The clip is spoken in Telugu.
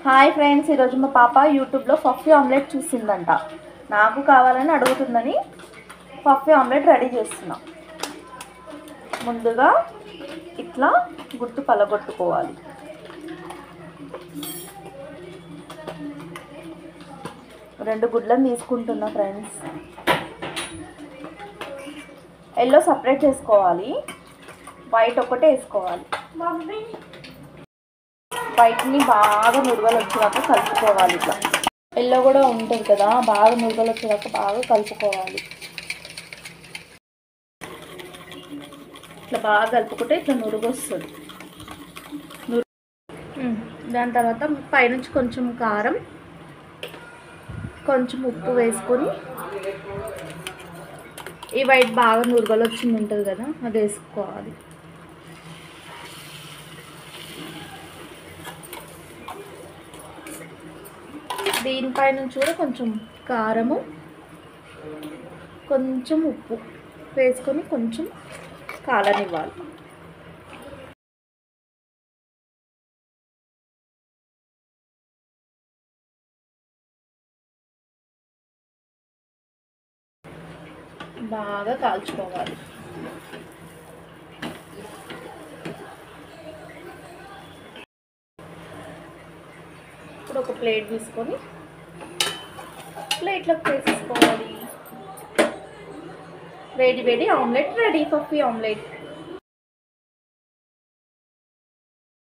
హాయ్ ఫ్రెండ్స్, ఈరోజు మా పాప యూట్యూబ్లో పఫీ ఆమ్లెట్ చూసిందంట. నాకు కావాలని అడుగుతుందని పఫీ ఆమ్లెట్ రెడీ చేస్తున్నా. ముందుగా ఇట్లా గుడ్డు పలగొట్టుకోవాలి. రెండు గుడ్లను తీసుకుంటున్నా ఫ్రెండ్స్. ఎల్లో సపరేట్ చేసుకోవాలి, వైట్ ఒకటే వేసుకోవాలి. వైట్ని బాగా నురగలు వచ్చేదాకా కలుపుకోవాలి. ఇట్లా ఎల్లో కూడా ఉంటుంది కదా, బాగా నురగలు వచ్చేదాకా బాగా కలుపుకోవాలి. ఇట్లా బాగా కలుపుకుంటే ఇట్లా నురుగు వస్తుంది. దాని తర్వాత పైనుంచి కొంచెం కారం, కొంచెం ఉప్పు వేసుకొని ఈ వైట్ బాగా నురగలు వచ్చింది ఉంటుంది కదా, అది వేసుకోవాలి. దీనిపై నుంచి కూడా కొంచెం కారము, కొంచెం ఉప్పు వేసుకొని కొంచెం కాలనివ్వాలి. బాగా కాల్చుకోవాలి. ఇప్పుడు ఒక ప్లేట్ తీసుకొని ప్లేట్లోకి వేసేసుకోవాలి. వేడి వేడి ఆమ్లెట్ రెడీ, పఫీ ఆమ్లెట్.